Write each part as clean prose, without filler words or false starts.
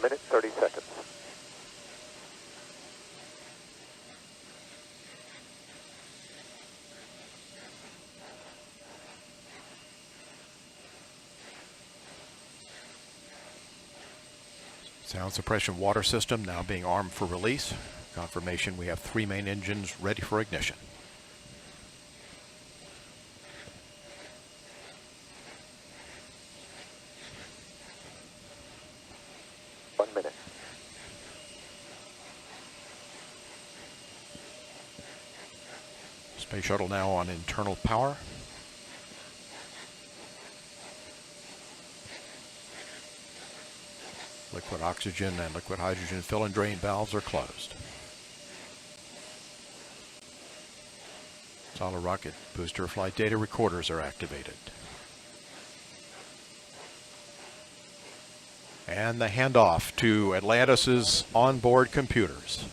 minute, 30 seconds. Sound suppression water system now being armed for release. Confirmation we have 3 main engines ready for ignition. Space Shuttle now on internal power. Liquid oxygen and liquid hydrogen fill and drain valves are closed. Solid rocket booster flight data recorders are activated. And the handoff to Atlantis' onboard computers.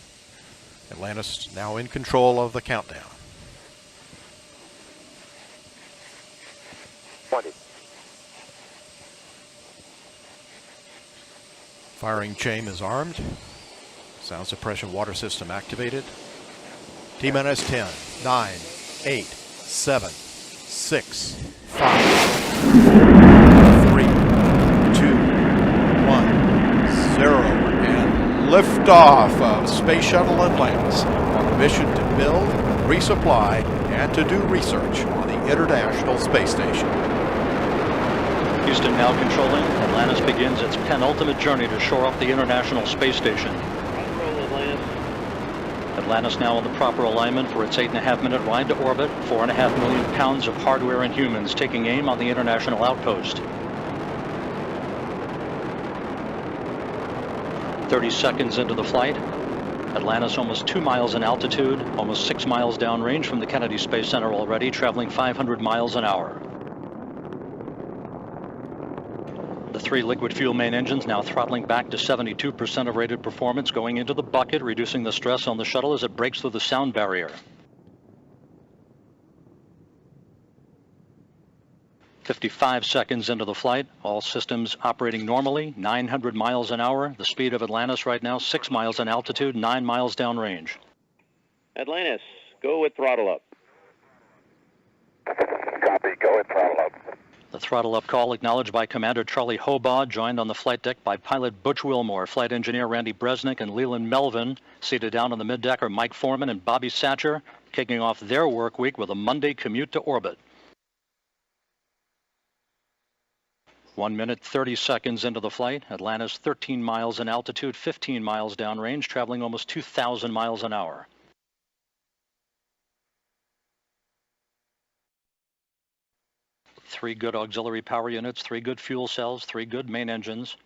Atlantis now in control of the countdown. 20. Firing chain is armed. Sound suppression water system activated. T-minus 10, 9, 8, 7, 6, 5, 3, 2, 1, 0, and liftoff of Space Shuttle Atlantis on a mission to build, resupply, and to do research on the International Space Station. Houston now controlling. Atlantis begins its penultimate journey to shore up the International Space Station. Atlantis now on the proper alignment for its 8.5-minute ride to orbit. 4.5 million pounds of hardware and humans taking aim on the International Outpost. 30 seconds into the flight. Atlantis almost 2 miles in altitude, almost 6 miles downrange from the Kennedy Space Center already, traveling 500 miles an hour. The 3 liquid fuel main engines now throttling back to 72% of rated performance, going into the bucket, reducing the stress on the shuttle as it breaks through the sound barrier. 55 seconds into the flight, all systems operating normally, 900 miles an hour. The speed of Atlantis right now, 6 miles in altitude, 9 miles downrange. Atlantis, go with throttle up. Copy, go with throttle up. The throttle up call acknowledged by Commander Charlie Hobaugh, joined on the flight deck by pilot Butch Wilmore, flight engineer Randy Bresnik, and Leland Melvin. Seated down on the middeck are Mike Foreman and Bobby Satcher, kicking off their work week with a Monday commute to orbit. 1 minute, 30 seconds into the flight. Atlantis 13 miles in altitude, 15 miles downrange, traveling almost 2,000 miles an hour. Three good auxiliary power units, 3 good fuel cells, 3 good main engines.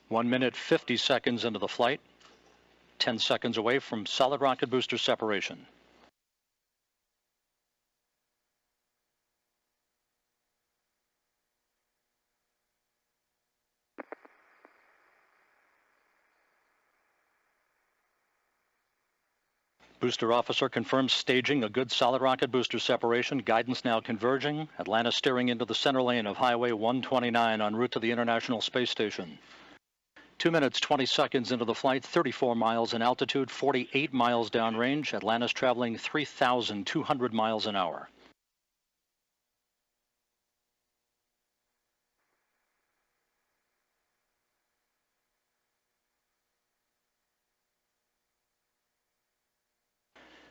One minute, 50 seconds into the flight. 10 seconds away from solid rocket booster separation. Booster officer confirms staging a good solid rocket booster separation. Guidance now converging. Atlantis steering into the center lane of Highway 129 en route to the International Space Station. 2 minutes, 20 seconds into the flight, 34 miles in altitude, 48 miles downrange. Atlantis traveling 3,200 miles an hour.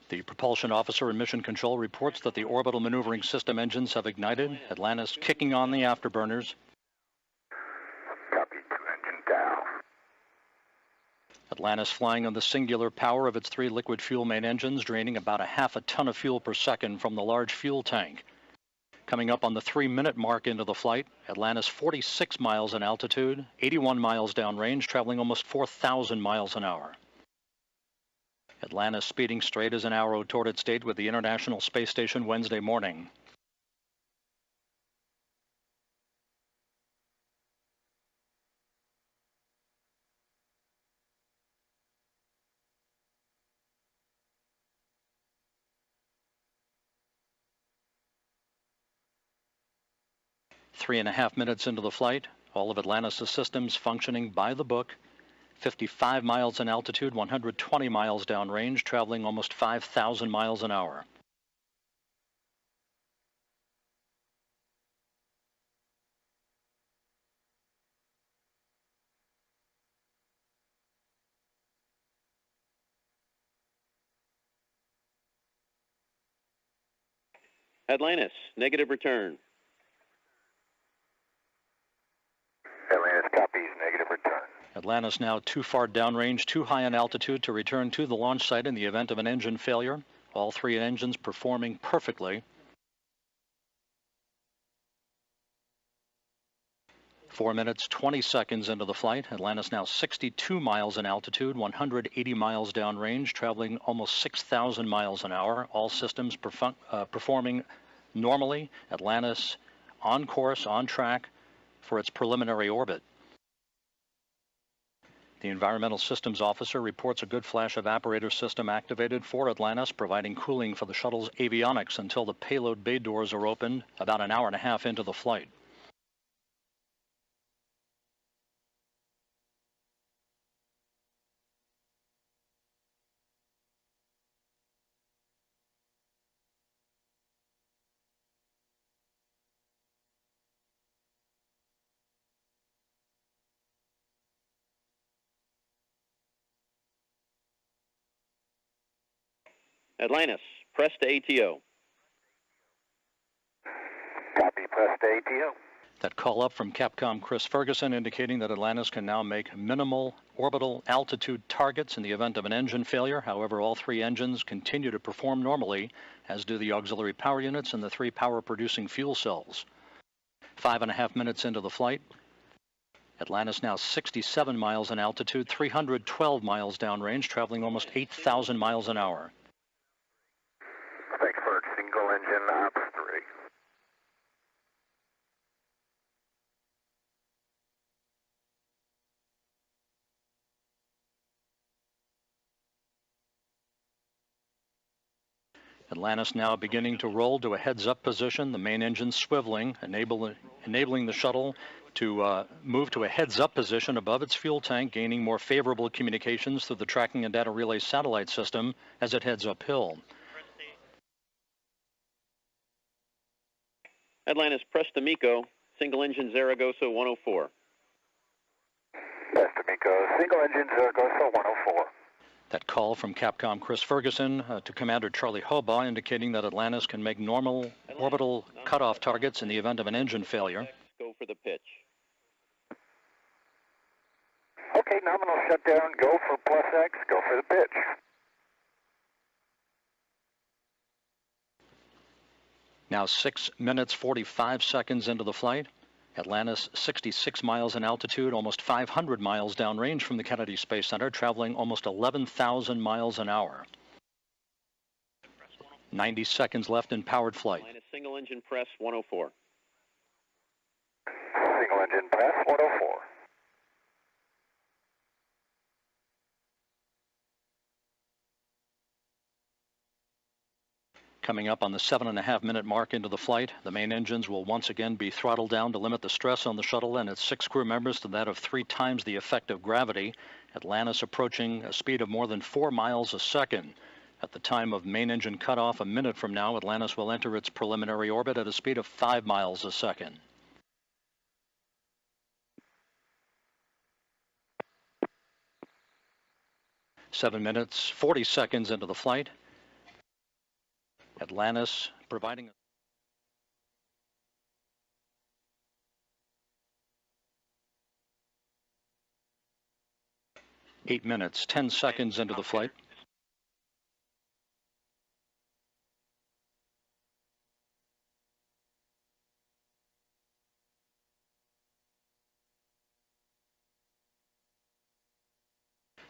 The propulsion officer in mission control reports that the orbital maneuvering system engines have ignited. Atlantis kicking on the afterburners. Copy, 2 engine down. Atlantis flying on the singular power of its 3 liquid fuel main engines, draining about 0.5 ton of fuel per second from the large fuel tank. Coming up on the 3-minute mark into the flight, Atlantis 46 miles in altitude, 81 miles downrange, traveling almost 4,000 miles an hour. Atlantis speeding straight as an arrow toward its date with the International Space Station Wednesday morning. 3.5 minutes into the flight, all of Atlantis' systems functioning by the book. 55 miles in altitude, 120 miles downrange, traveling almost 5,000 miles an hour. Atlantis, negative return. Atlantis copies, negative return. Atlantis now too far downrange, too high in altitude to return to the launch site in the event of an engine failure. All three engines performing perfectly. 4 minutes, 20 seconds into the flight. Atlantis now 62 miles in altitude, 180 miles downrange, traveling almost 6,000 miles an hour. All systems performing normally. Atlantis on course, on track for its preliminary orbit. The Environmental Systems Officer reports a good flash evaporator system activated for Atlantis, providing cooling for the shuttle's avionics until the payload bay doors are opened about an hour and a half into the flight. Atlantis, press to ATO. Copy, press to ATO. That call up from Capcom Chris Ferguson indicating that Atlantis can now make minimal orbital altitude targets in the event of an engine failure. However, all three engines continue to perform normally, as do the auxiliary power units and the three power-producing fuel cells. 5.5 minutes into the flight, Atlantis now 67 miles in altitude, 312 miles downrange, traveling almost 8,000 miles an hour. Frankfurt, single engine, ops 3. Atlantis now beginning to roll to a heads-up position, the main engine swiveling, enabling the shuttle to move to a heads-up position above its fuel tank, gaining more favorable communications through the tracking and data relay satellite system as it heads uphill. Atlantis, press to MECO, single engine Zaragoza 104. Press to MECO, single engine Zaragoza 104. That call from Capcom Chris Ferguson to Commander Charlie Hobaugh indicating that Atlantis can make normal orbital cutoff targets in the event of an engine failure. Go for the pitch. Okay, nominal shutdown, go for plus X, go for the pitch. Now 6 minutes, 45 seconds into the flight. Atlantis 66 miles in altitude, almost 500 miles downrange from the Kennedy Space Center, traveling almost 11,000 miles an hour. 90 seconds left in powered flight. Atlantis, single engine press 104. Single engine press 104. Coming up on the 7.5 minute mark into the flight, the main engines will once again be throttled down to limit the stress on the shuttle and its 6 crew members to that of 3 times the effect of gravity. Atlantis approaching a speed of more than 4 miles a second. At the time of main engine cutoff, a minute from now, Atlantis will enter its preliminary orbit at a speed of 5 miles a second. Seven minutes, 40 seconds into the flight. Atlantis providing 8 minutes, 10 seconds into the flight.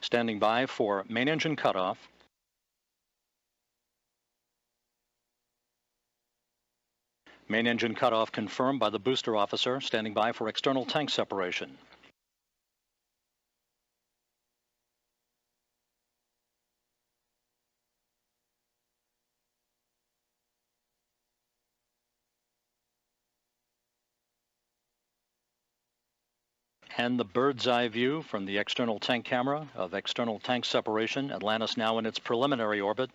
Standing by for main engine cutoff. Main engine cutoff confirmed by the booster officer, standing by for external tank separation. and the bird's eye view from the external tank camera of external tank separation. Atlantis now in its preliminary orbit.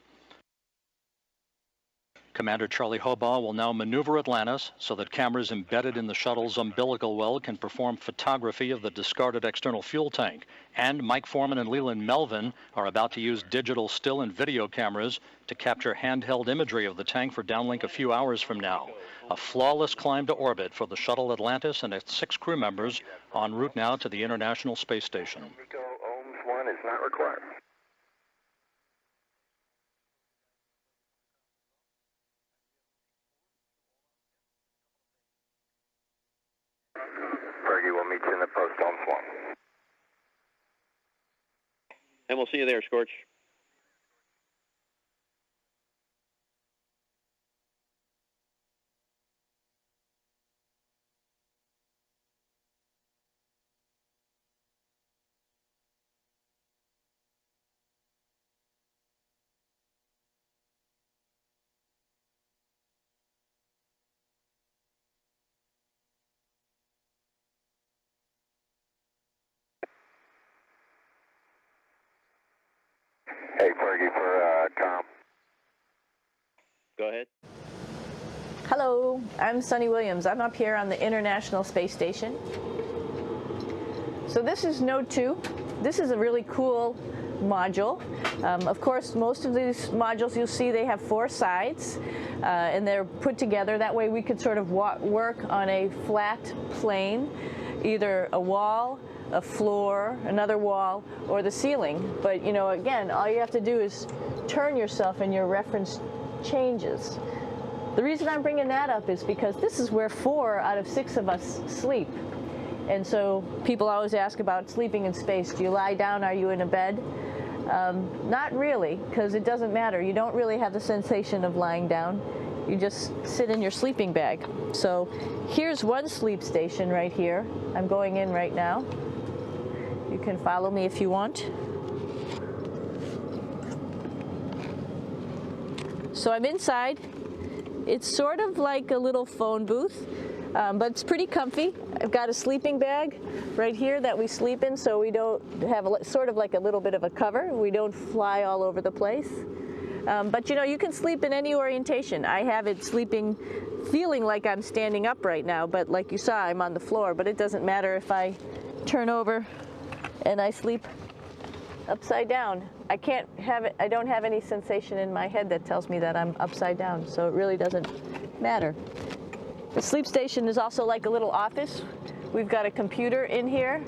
Commander Charlie Hobaugh will now maneuver Atlantis so that cameras embedded in the shuttle's umbilical well can perform photography of the discarded external fuel tank. And Mike Foreman and Leland Melvin are about to use digital still and video cameras to capture handheld imagery of the tank for downlink a few hours from now. A flawless climb to orbit for the shuttle Atlantis and its 6 crew members en route now to the International Space Station. Ohms 1 is not required. Fergie will meet you in the post, Ohms 1. And we'll see you there, Scorch. Hey, Fergie, for Tom. Go ahead. Hello, I'm Sunny Williams. I'm up here on the International Space Station. So this is Node 2. This is a really cool module. Of course, most of these modules you'll see they have 4 sides and they're put together. That way we could sort of work on a flat plane, either a wall, a floor, another wall, or the ceiling. But you know, again, all you have to do is turn yourself and your reference changes. The reason I'm bringing that up is because this is where 4 out of 6 of us sleep. And so people always ask about sleeping in space. Do you lie down? Are you in a bed? Not really, because it doesn't matter. You don't really have the sensation of lying down. You just sit in your sleeping bag. So here's one sleep station right here. I'm going in right now. You can follow me if you want. So I'm inside. It's sort of like a little phone booth, but it's pretty comfy. I've got a sleeping bag right here that we sleep in, so we don't have sort of like a little bit of a cover. We don't fly all over the place. But you know, you can sleep in any orientation. I have it sleeping, feeling like I'm standing up right now, but like you saw, I'm on the floor. But it doesn't matter if I turn over and I sleep upside down. I can't have it, I don't have any sensation in my head that tells me that I'm upside down, so it really doesn't matter. The sleep station is also like a little office. We've got a computer in here.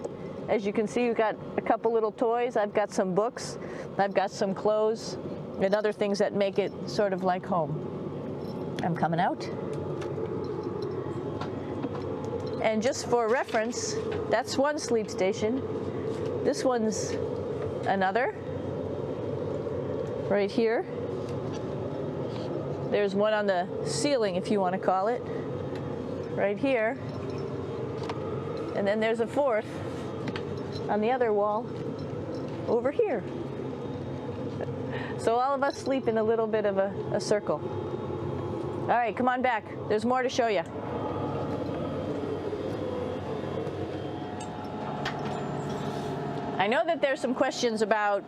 As you can see, we've got a couple little toys. I've got some books. I've got some clothes and other things that make it sort of like home. I'm coming out. And just for reference, that's one sleep station. This one's another, right here. There's one on the ceiling, if you want to call it, right here. And then there's a 4th on the other wall over here. So all of us sleep in a little bit of a circle. All right, come on back. There's more to show you. I know that there's some questions about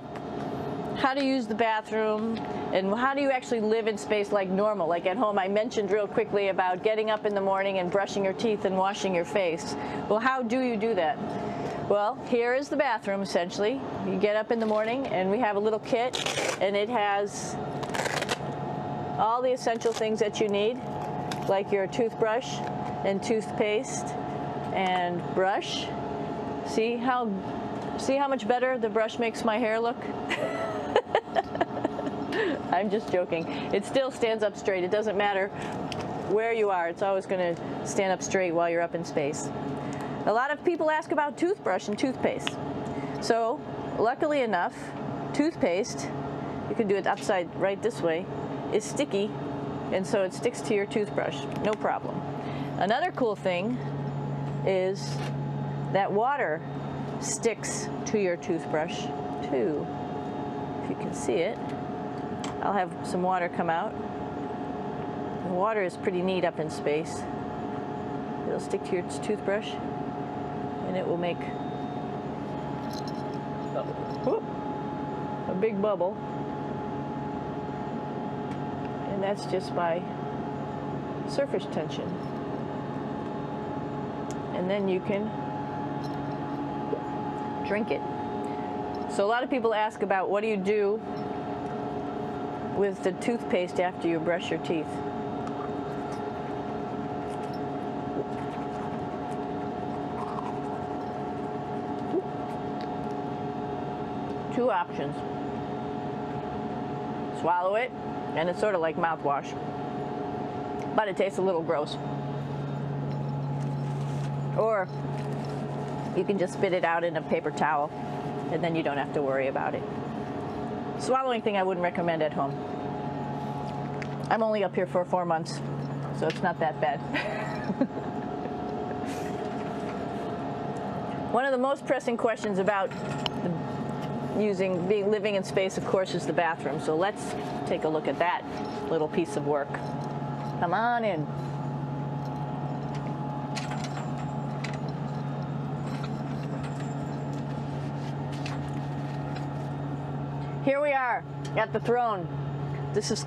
how to use the bathroom and how do you actually live in space like normal, like at home. I mentioned real quickly about getting up in the morning and brushing your teeth and washing your face. Well, how do you do that? Well, here is the bathroom, essentially. You get up in the morning and we have a little kit, and it has all the essential things that you need, like your toothbrush and toothpaste and brush. See how much better the brush makes my hair look? I'm just joking. It still stands up straight. It doesn't matter where you are. It's always going to stand up straight while you're up in space. A lot of people ask about toothbrush and toothpaste. So, luckily enough, toothpaste, you can do it upside right this way, is sticky, and so it sticks to your toothbrush. No problem. Another cool thing is that water sticks to your toothbrush too. If you can see it, I'll have some water come out. The water is pretty neat up in space. It'll stick to your toothbrush, and and it will make a big bubble. And that's just by surface tension. And then you can drink it. So a lot of people ask about what do you do with the toothpaste after you brush your teeth. Two options. Swallow it, and it's sort of like mouthwash, but it tastes a little gross. Or you can just spit it out in a paper towel, and then you don't have to worry about it. Swallowing thing I wouldn't recommend at home. I'm only up here for 4 months, so it's not that bad. One of the most pressing questions about living in space, of course, is the bathroom. So let's take a look at that little piece of work. Come on in. Here we are at the throne. This is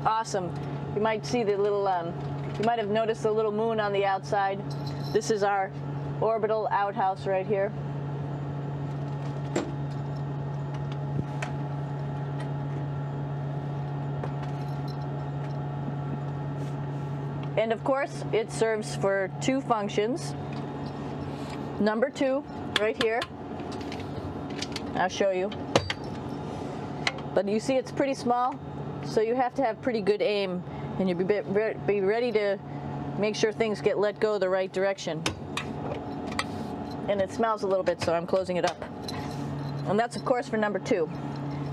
awesome. You might see the little, you might have noticed the little moon on the outside. This is our orbital outhouse right here. And of course, it serves for two functions. Number 2, right here. I'll show you. But you see it's pretty small, so you have to have pretty good aim, and you'll be ready to make sure things get let go the right direction. And it smells a little bit, so I'm closing it up. And that's, of course, for number 2.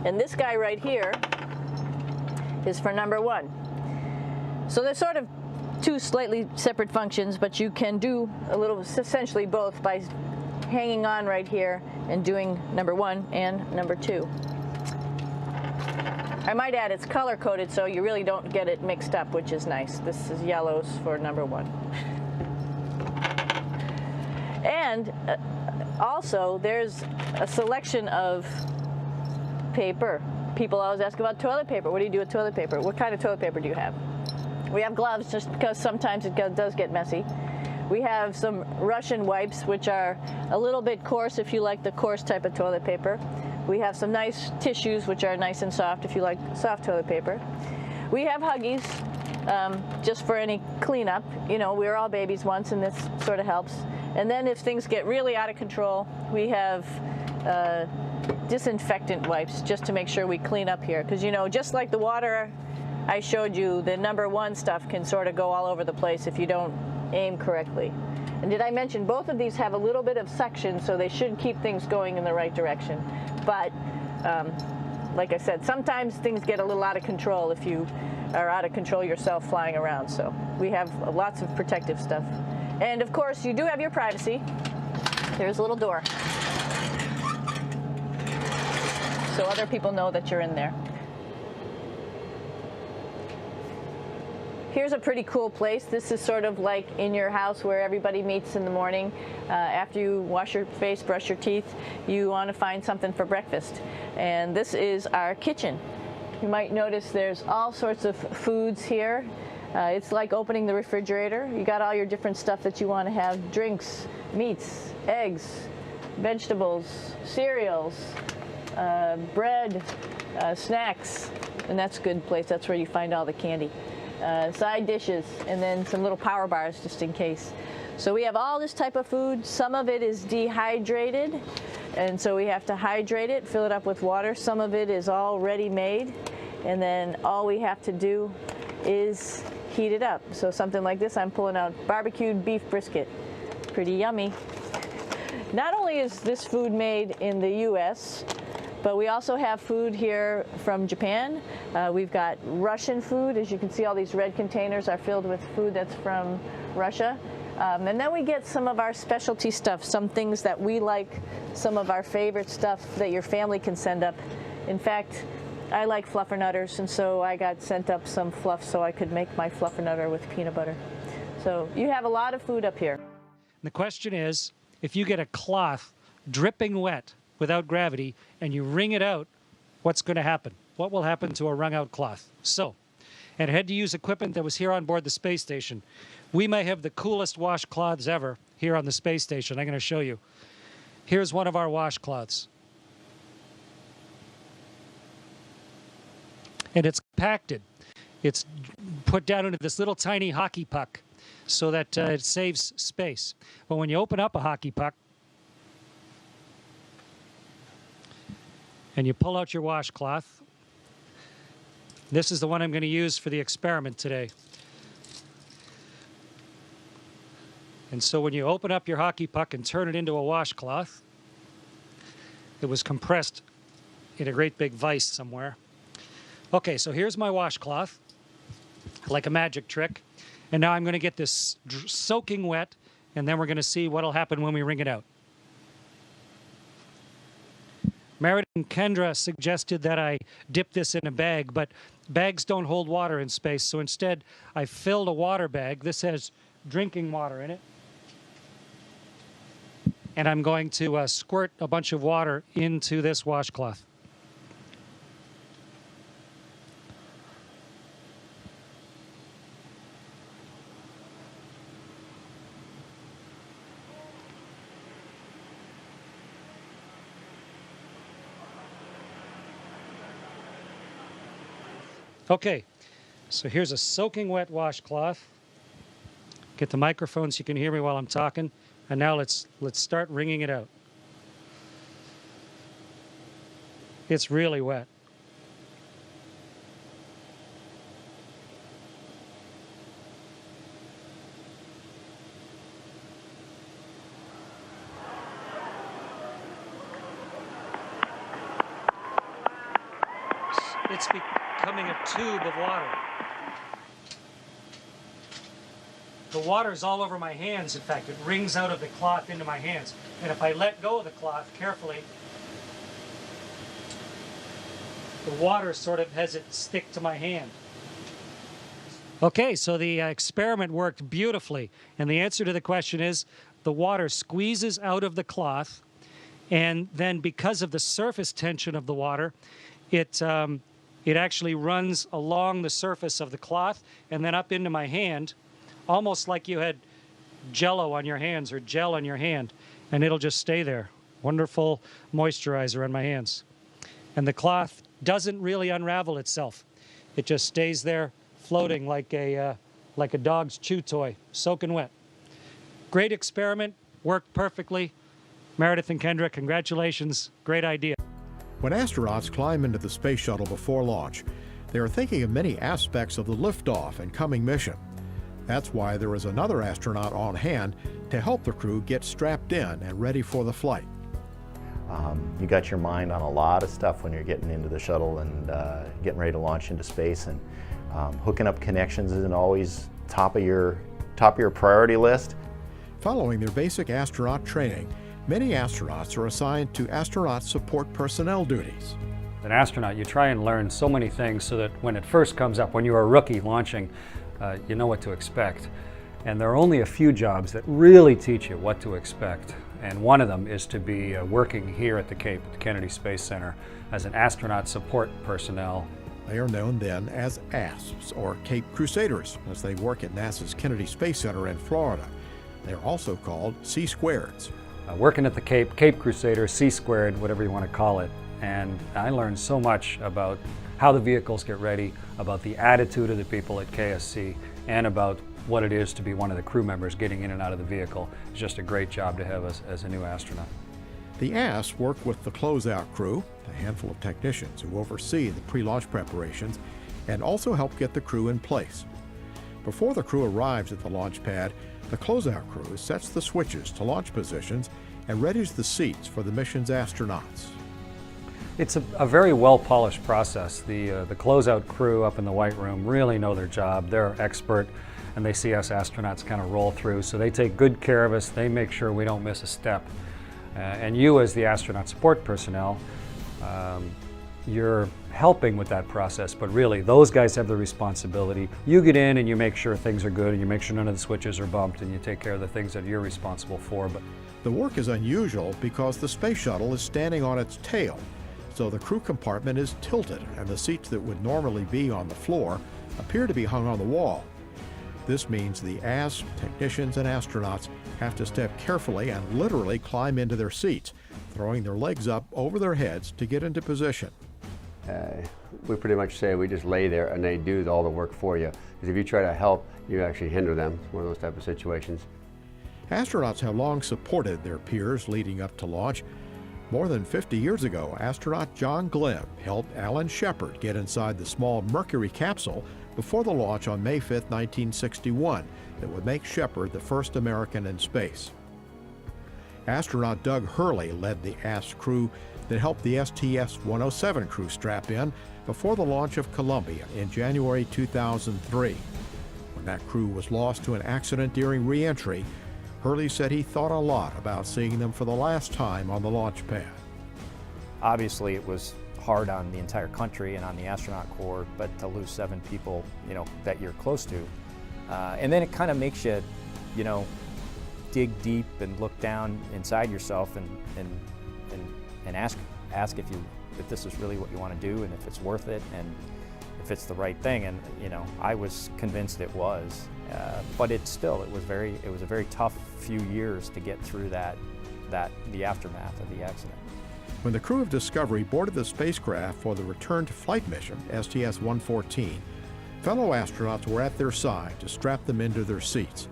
And this guy right here is for number 1. So they're sort of two slightly separate functions, but you can do a little, essentially both, by hanging on right here and doing number 1 and number 2. I might add it's color-coded, so you really don't get it mixed up, which is nice. This is yellows for number 1. And also, there's a selection of paper. People always ask about toilet paper. What do you do with toilet paper? What kind of toilet paper do you have? We have gloves, just because sometimes it does get messy. We have some Russian wipes, which are a little bit coarse if you like the coarse type of toilet paper. We have some nice tissues, which are nice and soft if you like soft toilet paper. We have Huggies, just for any cleanup. You know, we were all babies once, and this sort of helps. And then if things get really out of control, we have disinfectant wipes, just to make sure we clean up here. Because, you know, just like the water I showed you, the number 1 stuff can sort of go all over the place if you don't aim correctly. And did I mention both of these have a little bit of suction, so they should keep things going in the right direction. But like I said, sometimes things get a little out of control if you are out of control yourself flying around. So we have lots of protective stuff. And of course, you do have your privacy. There's a little door, so other people know that you're in there. Here's a pretty cool place. This is sort of like in your house where everybody meets in the morning. After you wash your face, brush your teeth, you want to find something for breakfast. And this is our kitchen. You might notice there's all sorts of foods here. It's like opening the refrigerator. You got all your different stuff that you want to have: drinks, meats, eggs, vegetables, cereals, bread, snacks. And that's a good place. That's where you find all the candy. Side dishes, and then some little power bars just in case. So we have all this type of food. Some of it is dehydrated, and so we have to hydrate it, fill it up with water. Some of it is all ready-made, and then all we have to do is heat it up. So something like this, I'm pulling out barbecued beef brisket. Pretty yummy. Not only is this food made in the U.S., but we also have food here from Japan. We've got Russian food. As you can see, all these red containers are filled with food that's from Russia. And then we get some of our specialty stuff, some things that we like, some of our favorite stuff that your family can send up. In fact, I like fluffernutters, and so I got sent up some fluff so I could make my fluffernutter with peanut butter. So you have a lot of food up here. The question is, if you get a cloth dripping wet without gravity and you wring it out, what's going to happen? What will happen to a wrung out cloth? So, and I had to use equipment that was here on board the space station. We may have the coolest washcloths ever here on the space station. I'm going to show you. Here's one of our washcloths. And it's compacted. It's put down into this little tiny hockey puck so that it saves space. But when you open up a hockey puck and you pull out your washcloth, this is the one I'm going to use for the experiment today. And so when you open up your hockey puck and turn it into a washcloth, it was compressed in a great big vise somewhere. Okay, so here's my washcloth, like a magic trick. And now I'm going to get this soaking wet, and then we're going to see what will happen when we wring it out. Meredith and Kendra suggested that I dip this in a bag, but bags don't hold water in space, so instead I filled a water bag. This has drinking water in it. And I'm going to squirt a bunch of water into this washcloth. Okay, so here's a soaking wet washcloth. Get the microphone so you can hear me while I'm talking. And now let's start wringing it out. It's really wet. It's becoming a tube of water. The water is all over my hands. In fact, it wrings out of the cloth into my hands. And if I let go of the cloth carefully, the water sort of has it stick to my hand. Okay, so the experiment worked beautifully. And the answer to the question is the water squeezes out of the cloth, and then because of the surface tension of the water, it actually runs along the surface of the cloth and then up into my hand, almost like you had Jell-O on your hands or gel on your hand, and it'll just stay there. Wonderful moisturizer on my hands. And the cloth doesn't really unravel itself. It just stays there floating like a dog's chew toy, soaking wet. Great experiment, worked perfectly. Meredith and Kendra, congratulations, great idea. When astronauts climb into the space shuttle before launch, they are thinking of many aspects of the liftoff and coming mission. That's why there is another astronaut on hand to help the crew get strapped in and ready for the flight. You got your mind on a lot of stuff when you're getting into the shuttle and getting ready to launch into space, and hooking up connections isn't always top of your priority list. Following their basic astronaut training, many astronauts are assigned to astronaut support personnel duties. As an astronaut, you try and learn so many things so that when it first comes up, when you're a rookie launching, you know what to expect. And there are only a few jobs that really teach you what to expect. And one of them is to be working here at the Cape, at the Kennedy Space Center, as an astronaut support personnel. They are known then as ASPs, or Cape Crusaders, as they work at NASA's Kennedy Space Center in Florida. They're also called C-Squareds. Working at the Cape, Cape Crusader, C-Squared, whatever you want to call it. And I learned so much about how the vehicles get ready, about the attitude of the people at KSC, and about what it is to be one of the crew members getting in and out of the vehicle. It's just a great job to have as a new astronaut. The ASPs work with the closeout crew, a handful of technicians who oversee the pre-launch preparations and also help get the crew in place. Before the crew arrives at the launch pad, the closeout crew sets the switches to launch positions and readies the seats for the mission's astronauts. It's a very well-polished process. The closeout crew up in the White Room really know their job. They're expert, and they see us astronauts kind of roll through, so they take good care of us. They make sure we don't miss a step. And you, as the astronaut support personnel, you're helping with that process, but really those guys have the responsibility. You get in and you make sure things are good, and you make sure none of the switches are bumped, and you take care of the things that you're responsible for. But The work is unusual because the space shuttle is standing on its tail, so the crew compartment is tilted and the seats that would normally be on the floor appear to be hung on the wall. This means the ASP technicians and astronauts have to step carefully and literally climb into their seats, throwing their legs up over their heads to get into position. We pretty much say we just lay there and they do all the work for you. Because if you try to help, you actually hinder them. It's one of those type of situations. Astronauts have long supported their peers leading up to launch. More than 50 years ago, astronaut John Glenn helped Alan Shepard get inside the small Mercury capsule before the launch on May 5, 1961, that would make Shepard the first American in space. Astronaut Doug Hurley led the ASP crew that helped the STS-107 crew strap in before the launch of Columbia in January 2003. When that crew was lost to an accident during re-entry, Hurley said he thought a lot about seeing them for the last time on the launch pad. Obviously, it was hard on the entire country and on the astronaut corps, but to lose 7 people, that you're close to, and then it kind of makes you, dig deep and look down inside yourself and ask if this is really what you want to do and if it's worth it and if it's the right thing. And I was convinced it was, but it was a very tough few years to get through the aftermath of the accident. When the crew of Discovery boarded the spacecraft for the return to flight mission, STS-114, fellow astronauts were at their side to strap them into their seats.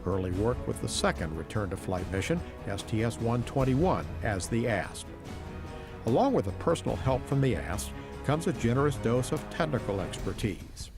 Hurley worked with the second return to flight mission, STS-121, as the ASP. Along with the personal help from the ASP comes a generous dose of technical expertise.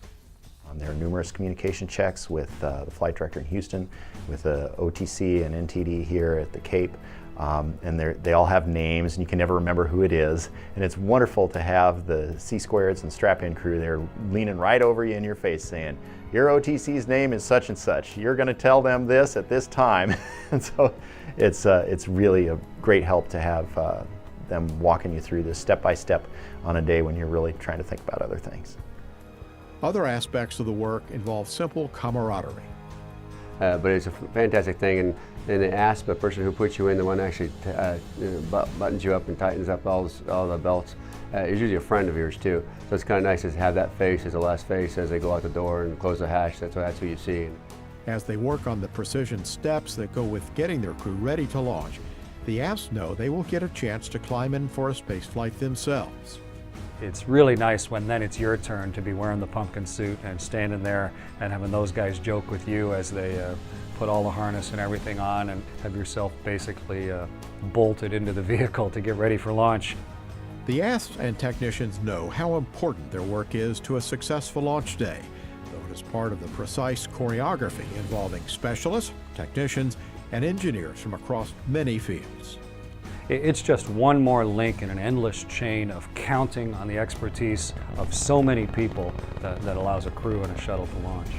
There are numerous communication checks with the flight director in Houston, with the OTC and NTD here at the Cape, and they all have names and you can never remember who it is. And it's wonderful to have the C-squareds and strap-in crew there leaning right over you in your face saying, your OTC's name is such and such. You're going to tell them this at this time. And so it's really a great help to have them walking you through this step by step on a day when you're really trying to think about other things. Other aspects of the work involve simple camaraderie. But it's a fantastic thing, and the ASP, the person who puts you in, the one that actually buttons you up and tightens up all the belts, is usually a friend of yours too. So it's kind of nice to have that face as the last face as they go out the door and close the hatch. That's who you see. As they work on the precision steps that go with getting their crew ready to launch, the ASPs know they will get a chance to climb in for a spaceflight themselves. It's really nice when then it's your turn to be wearing the pumpkin suit and standing there and having those guys joke with you as they put all the harness and everything on and have yourself basically bolted into the vehicle to get ready for launch. The ASPs and technicians know how important their work is to a successful launch day, though it is part of the precise choreography involving specialists, technicians, and engineers from across many fields. It's just one more link in an endless chain of counting on the expertise of so many people that allows a crew and a shuttle to launch.